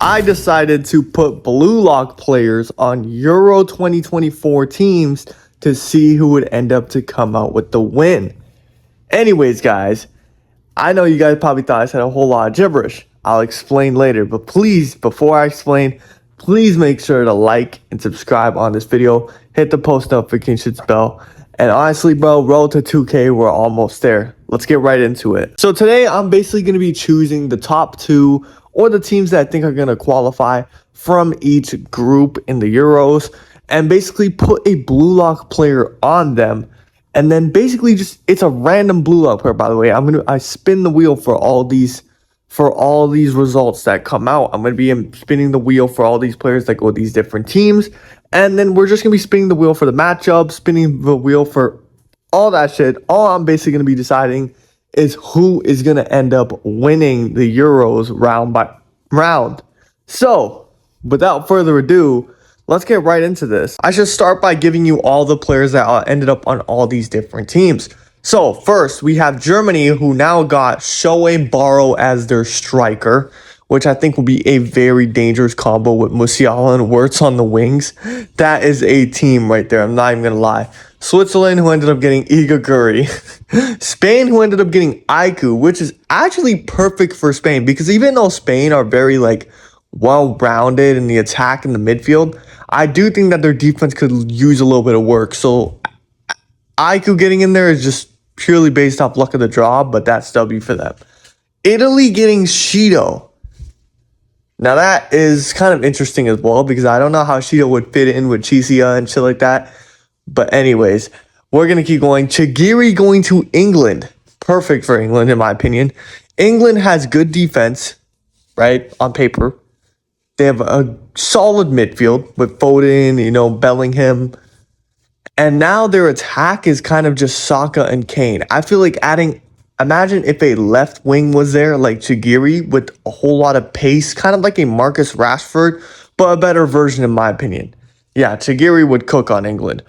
I decided to put blue lock players on Euro 2024 teams to see who would end up to come out with the win. Anyways, guys, I know you guys probably thought I said a whole lot of gibberish. I'll explain later, but please, before I explain, please make sure to like and subscribe on this video. Hit the post notifications bell. And honestly, bro, road to 2K, we're almost there. Let's get right into it. So today, I'm basically going to be choosing the top two or the teams that I think are going to qualify from each group in the Euros and basically put a blue lock player on them. And then basically just, it's a random blue lock player, by the way. I spin the wheel for all these results that come out. I'm going to be spinning the wheel for all these players that go with these different teams. And then we're just going to be spinning the wheel for the matchup, spinning the wheel for all that shit. All I'm basically going to be deciding is who is going to end up winning the Euros round by round. So, without further ado, let's get right into this. I should start by giving you all the players that ended up on all these different teams. So, first, we have Germany, who now got Shoei Barrow as their striker, which I think will be a very dangerous combo with Musiala and Wirtz on the wings. That is a team right there. I'm not even going to lie. Switzerland, who ended up getting Igaguri. Spain, who ended up getting Aiku, which is actually perfect for Spain because even though Spain are very, well-rounded in the attack and the midfield, I do think that their defense could use a little bit of work. So, Aiku getting in there is just purely based off luck of the draw, but that's W for them. Italy getting Shido. Now that is kind of interesting as well because I don't know how Shido would fit in with Chisia and shit like that. But anyways, we're going to keep going. Chigiri going to England. Perfect for England, in my opinion. England has good defense, right, on paper. They have a solid midfield with Foden, Bellingham. And now their attack is kind of just Saka and Kane. I feel like imagine if a left wing was there, like Chigiri, with a whole lot of pace, kind of like a Marcus Rashford, but a better version in my opinion. Yeah, Chigiri would cook on England.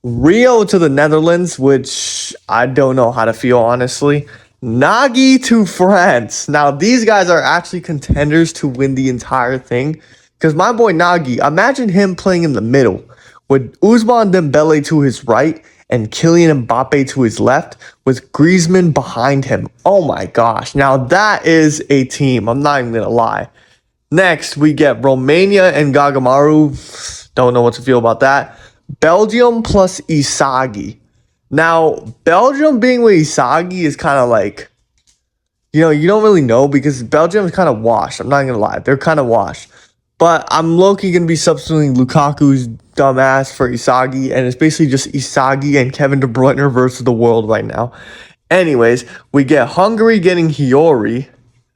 Rio to the Netherlands, which I don't know how to feel, honestly. Nagy to France. Now, these guys are actually contenders to win the entire thing. Because my boy Nagy, imagine him playing in the middle with Ousmane Dembele to his right and Kylian Mbappe to his left with Griezmann behind him. Oh my gosh. Now that is a team. I'm not even going to lie. Next, we get Romania and Gagamaru. Don't know what to feel about that. Belgium plus Isagi. Now, Belgium being with Isagi is kind of like, you don't really know because Belgium is kind of washed. I'm not going to lie. They're kind of washed. But I'm low-key going to be substituting Lukaku's dumbass for Isagi. And it's basically just Isagi and Kevin De Bruyne versus the world right now. Anyways, we get Hungary getting Hiyori.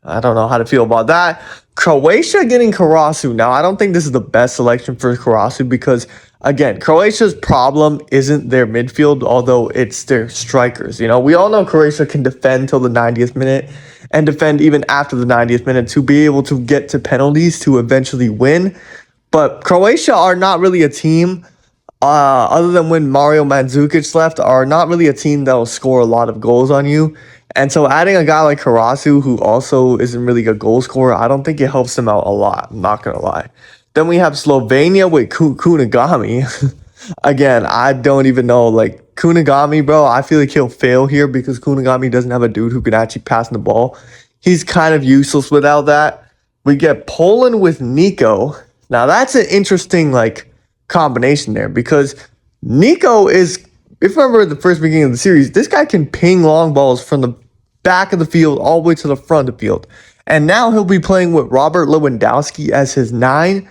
I don't know how to feel about that. Croatia getting Karasu. Now, I don't think this is the best selection for Karasu because, again, Croatia's problem isn't their midfield, although it's their strikers. We all know Croatia can defend till the 90th minute and defend even after the 90th minute to be able to get to penalties to eventually win. But Croatia are not really a team, other than when Mario Mandzukic left, are not really a team that will score a lot of goals on you. And so adding a guy like Karasu, who also isn't really a goal scorer, I don't think it helps them out a lot. I'm not going to lie. Then we have Slovenia with Kunigami. Again, I don't even know. Kunigami, bro, I feel like he'll fail here because Kunigami doesn't have a dude who can actually pass the ball. He's kind of useless without that. We get Poland with Nico. Now, that's an interesting, combination there because Nico is, if you remember the first beginning of the series, this guy can ping long balls from the back of the field all the way to the front of the field. And now he'll be playing with Robert Lewandowski as his 9.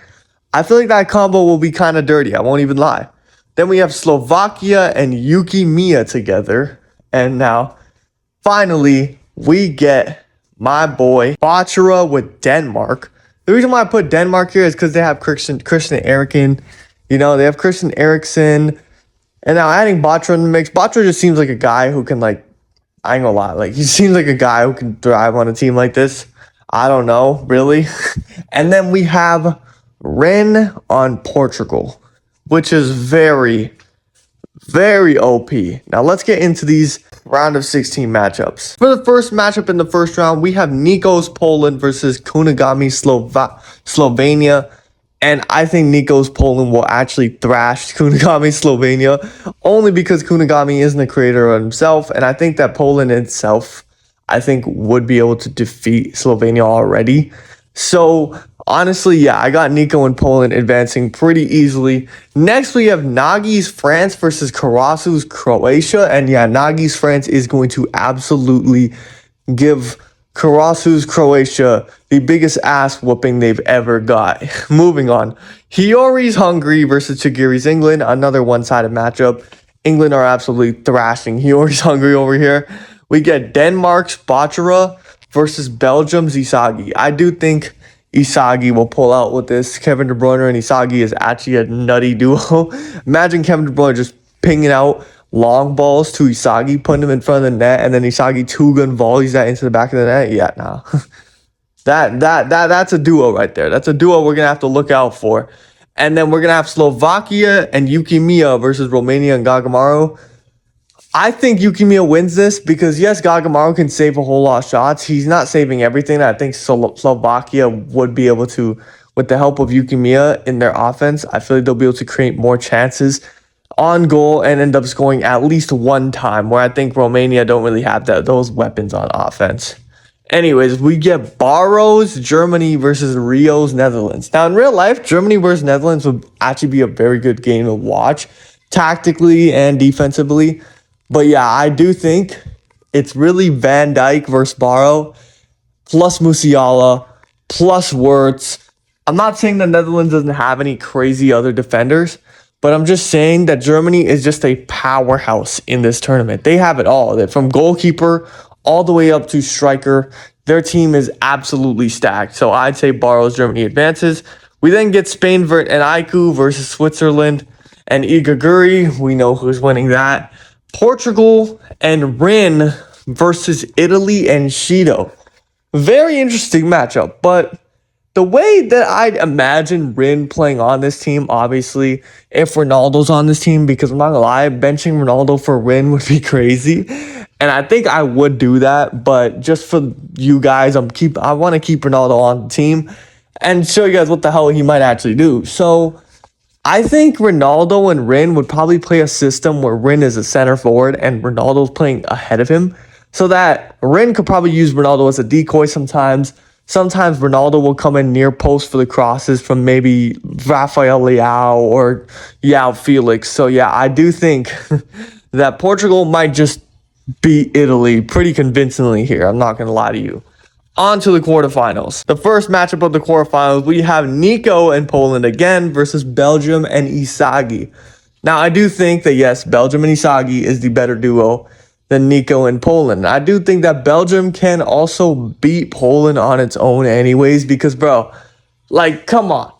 I feel like that combo will be kind of dirty. I won't even lie. Then we have Slovakia and Yuki Mia together. And now, finally, we get my boy Bachara with Denmark. The reason why I put Denmark here is because they have Christian Eriksen. They have Christian Eriksen. And now adding Bachara in the mix. Bachara just seems like a guy who can, I ain't gonna lie. He seems like a guy who can thrive on a team like this. I don't know, really. And then we have Ren on Portugal, which is very, very OP. Now let's get into these round of 16 matchups. For the first matchup in the first round, we have Nikos Poland versus Kunigami Slovenia. And I think Nikos Poland will actually thrash Kunigami Slovenia only because Kunigami isn't a creator of himself. And I think that Poland itself, I think, would be able to defeat Slovenia already. So honestly, yeah, I got Nico and Poland advancing pretty easily. Next, we have Nagi's France versus Karasu's Croatia. And yeah, Nagi's France is going to absolutely give Karasu's Croatia the biggest ass whooping they've ever got. Moving on. Hiyori's Hungary versus Chigiri's England. Another one-sided matchup. England are absolutely thrashing Hiyori's Hungary over here. We get Denmark's Bachara versus Belgium's Isagi. I do think Isagi will pull out with this. Kevin De Bruyne and Isagi is actually a nutty duo. Imagine Kevin De Bruyne just pinging out long balls to Isagi, putting him in front of the net, and then Isagi two-gun volleys that into the back of the net. Yeah, nah. That's a duo right there. That's a duo we're going to have to look out for. And then we're going to have Slovakia and Yukimiya versus Romania and Gagamaru. I think Yukimiya wins this because, yes, Gagamaru can save a whole lot of shots. He's not saving everything. I think Slovakia would be able to, with the help of Yukimiya in their offense, I feel like they'll be able to create more chances on goal and end up scoring at least one time, where I think Romania don't really have those weapons on offense. Anyways, we get Barrows, Germany versus Rio's Netherlands. Now, in real life, Germany versus Netherlands would actually be a very good game to watch, tactically and defensively. But yeah, I do think it's really Van Dijk versus Barrow, plus Musiala, plus Wirtz. I'm not saying the Netherlands doesn't have any crazy other defenders, but I'm just saying that Germany is just a powerhouse in this tournament. They have it all. From goalkeeper all the way up to striker, their team is absolutely stacked. So I'd say Barrow's Germany advances. We then get Spain and Aiku versus Switzerland and Igaguri. We know who's winning that. Portugal and Rin versus Italy and Shido. Very interesting matchup, but the way that I'd imagine Rin playing on this team, obviously, if Ronaldo's on this team, because I'm not gonna lie, benching Ronaldo for Rin would be crazy. And I think I would do that, but just for you guys, I want to keep Ronaldo on the team and show you guys what the hell he might actually do. So I think Ronaldo and Rin would probably play a system where Rin is a center forward and Ronaldo's playing ahead of him, so that Rin could probably use Ronaldo as a decoy sometimes. Sometimes Ronaldo will come in near post for the crosses from maybe Rafael Leao or João Felix. So yeah, I do think that Portugal might just beat Italy pretty convincingly here. I'm not going to lie to you. On to the quarterfinals. The first matchup of the quarterfinals, we have Nico and Poland again versus Belgium and Isagi. Now, I do think that, yes, Belgium and Isagi is the better duo than Nico and Poland. I do think that Belgium can also beat Poland on its own anyways because, bro, like, come on.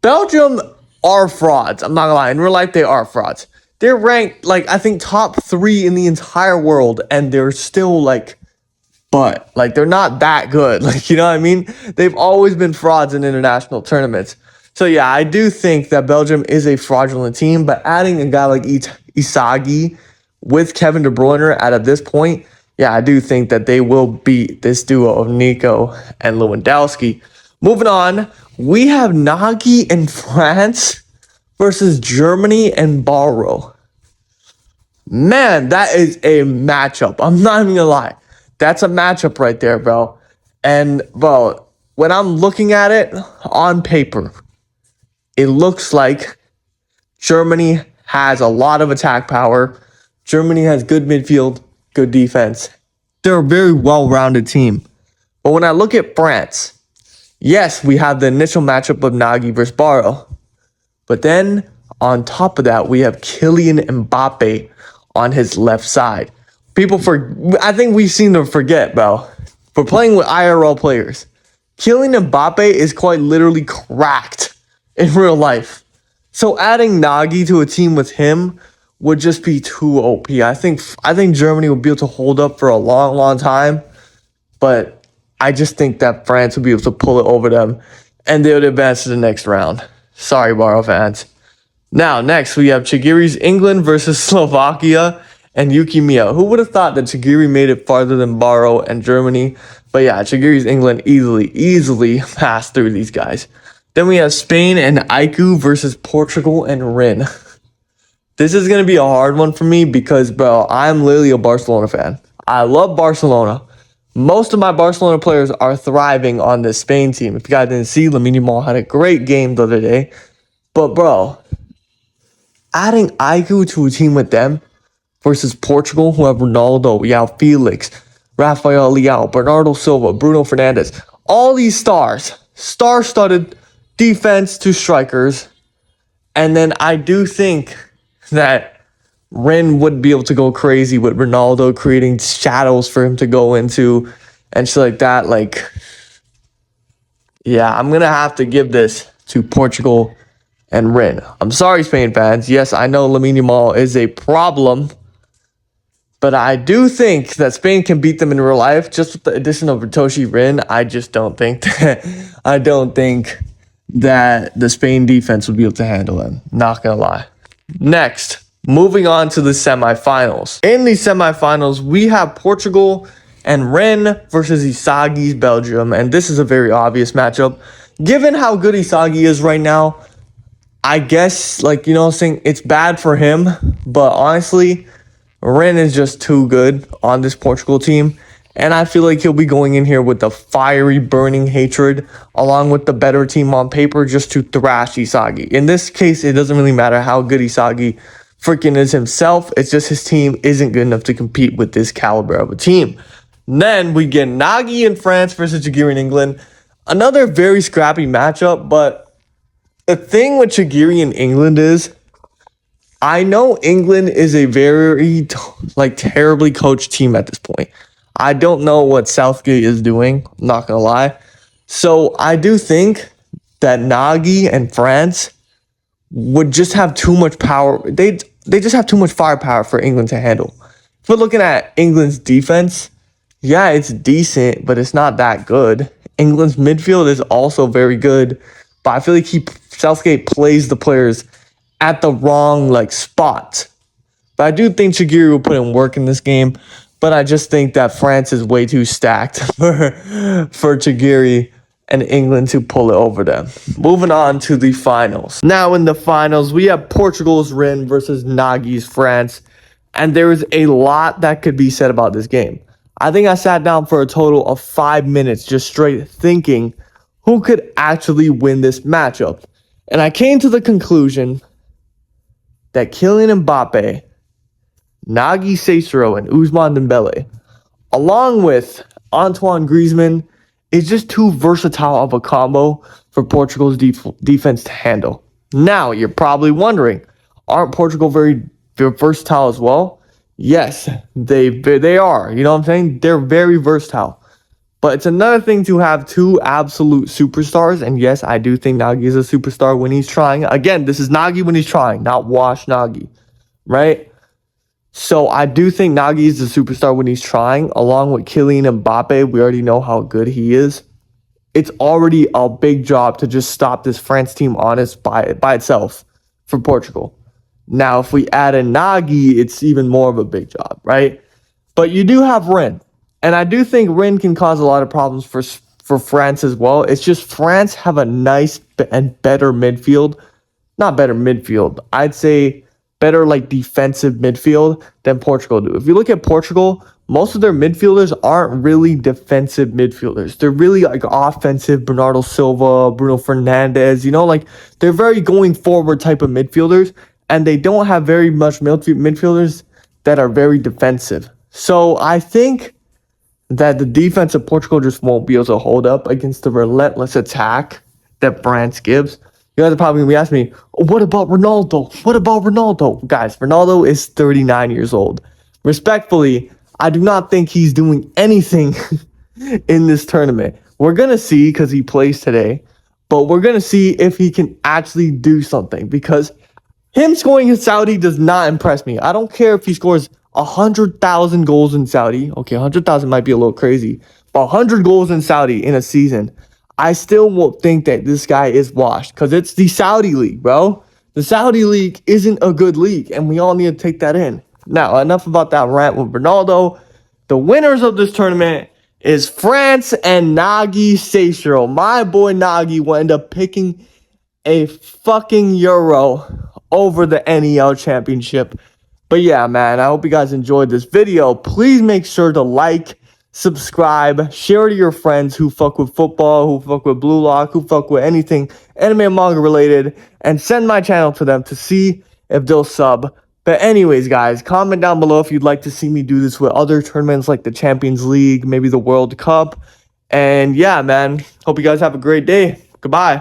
Belgium are frauds. I'm not going to lie. In real life, they are frauds. They're ranked, like, I think top 3 in the entire world, and they're still, like, they're not that good. Like, you know what I mean? They've always been frauds in international tournaments. So, yeah, I do think that Belgium is a fraudulent team, but adding a guy like Isagi with Kevin De Bruyne at this point, yeah, I do think that they will beat this duo of Nico and Lewandowski. Moving on, we have Nagy and France versus Germany and Barrow. Man, that is a matchup. I'm not even gonna lie. That's a matchup right there, bro. And, bro, when I'm looking at it on paper, it looks like Germany has a lot of attack power. Germany has good midfield, good defense. They're a very well-rounded team. But when I look at France, yes, we have the initial matchup of Nagy versus Barrow. But then, on top of that, we have Kylian Mbappe on his left side. I think we seem to forget, bro. We're playing with IRL players. Kylian Mbappe is quite literally cracked in real life. So adding Nagy to a team with him would just be too OP. I think Germany would be able to hold up for a long, long time. But I just think that France would be able to pull it over them, and they would advance to the next round. Sorry, Barrow fans. Now, next, we have Chigiri's England versus Slovakia and Yuki Miya. Who would have thought that Chigiri made it farther than Baro and Germany? But yeah, Chigiri's England easily passed through these guys. Then we have Spain and Aiku versus Portugal and Rin. This is going to be a hard one for me because, bro, I'm literally a Barcelona fan. I love Barcelona. Most of my Barcelona players are thriving on this Spain team. If you guys didn't see, Lamine Yamal had a great game the other day. But, bro, adding Aiku to a team with them versus Portugal, who have Ronaldo, João Felix, Rafael Leao, Bernardo Silva, Bruno Fernandes, all these stars, star-studded defense to strikers. And then I do think that Ren would be able to go crazy with Ronaldo creating shadows for him to go into and shit like that. Like, yeah, I'm going to have to give this to Portugal and Ren. I'm sorry, Spain fans. Yes, I know Lamine Yamal is a problem, but I do think that Spain can beat them in real life. Just with the addition of Ritoshi Rin, I just don't think that the Spain defense would be able to handle them. Not gonna lie. Next, moving on to the semifinals. In the semifinals, we have Portugal and Ren versus Isagi's Belgium, and this is a very obvious matchup. Given how good Isagi is right now, I guess, like, you know what I'm saying, it's bad for him, but honestly, Ren is just too good on this Portugal team. And I feel like he'll be going in here with the fiery, burning hatred, along with the better team on paper, just to thrash Isagi. In this case, it doesn't really matter how good Isagi freaking is himself. It's just his team isn't good enough to compete with this caliber of a team. Then we get Nagi in France versus Jagiri in England. Another very scrappy matchup, but the thing with Jagiri in England is, I know England is a very, terribly coached team at this point. I don't know what Southgate is doing, I'm not going to lie. So I do think that Nagy and France would just have too much power. They just have too much firepower for England to handle. If we're looking at England's defense, yeah, it's decent, but it's not that good. England's midfield is also very good, but I feel like Southgate plays the players at the wrong spot. But I do think Shaqiri will put in work in this game. But I just think that France is way too stacked for Shaqiri and England to pull it over them. Moving on to the finals. Now in the finals, we have Portugal's Ren versus Nagi's France. And there is a lot that could be said about this game. I think I sat down for a total of 5 minutes just straight thinking who could actually win this matchup. And I came to the conclusion that Kylian Mbappe, Nagi Cicero, and Ousmane Dembele, along with Antoine Griezmann, is just too versatile of a combo for Portugal's defense to handle. Now, you're probably wondering, aren't Portugal very versatile as well? Yes, they are. You know what I'm saying? They're very versatile. But it's another thing to have two absolute superstars. And yes, I do think Nagy is a superstar when he's trying. Again, this is Nagy when he's trying, not Wash Nagy, right? So I do think Nagy is the superstar when he's trying, along with Kylian Mbappe. We already know how good he is. It's already a big job to just stop this France team honest by itself for Portugal. Now, if we add in Nagy, it's even more of a big job, right? But you do have Ren. And I do think Ren can cause a lot of problems for France as well. It's just France have a nice and better midfield. Not better midfield. I'd say better defensive midfield than Portugal do. If you look at Portugal, most of their midfielders aren't really defensive midfielders. They're really offensive. Bernardo Silva, Bruno Fernandes, they're very going forward type of midfielders. And they don't have very much midfielders that are very defensive. So I think that the defense of Portugal just won't be able to hold up against the relentless attack that France gives. You guys are probably going to be asking me, what about Ronaldo? What about Ronaldo? Guys, Ronaldo is 39 years old. Respectfully, I do not think he's doing anything in this tournament. We're going to see because he plays today, but we're going to see if he can actually do something because him scoring in Saudi does not impress me. I don't care if he scores 100,000 goals in Saudi. Okay, 100,000 might be a little crazy, but 100 goals in Saudi in a season, I still won't think that this guy is washed because it's the Saudi league, bro. The Saudi league isn't a good league, and we all need to take that in. Now, enough about that rant with Ronaldo. The winners of this tournament is France and Nagi Seishiro. My boy Nagi will end up picking a fucking Euro over the NEL Championship. But yeah, man, I hope you guys enjoyed this video. Please make sure to like, subscribe, share it to your friends who fuck with football, who fuck with Blue Lock, who fuck with anything anime and manga related, and send my channel to them to see if they'll sub. But anyways, guys, comment down below if you'd like to see me do this with other tournaments like the Champions League, maybe the World Cup. And yeah, man, hope you guys have a great day. Goodbye.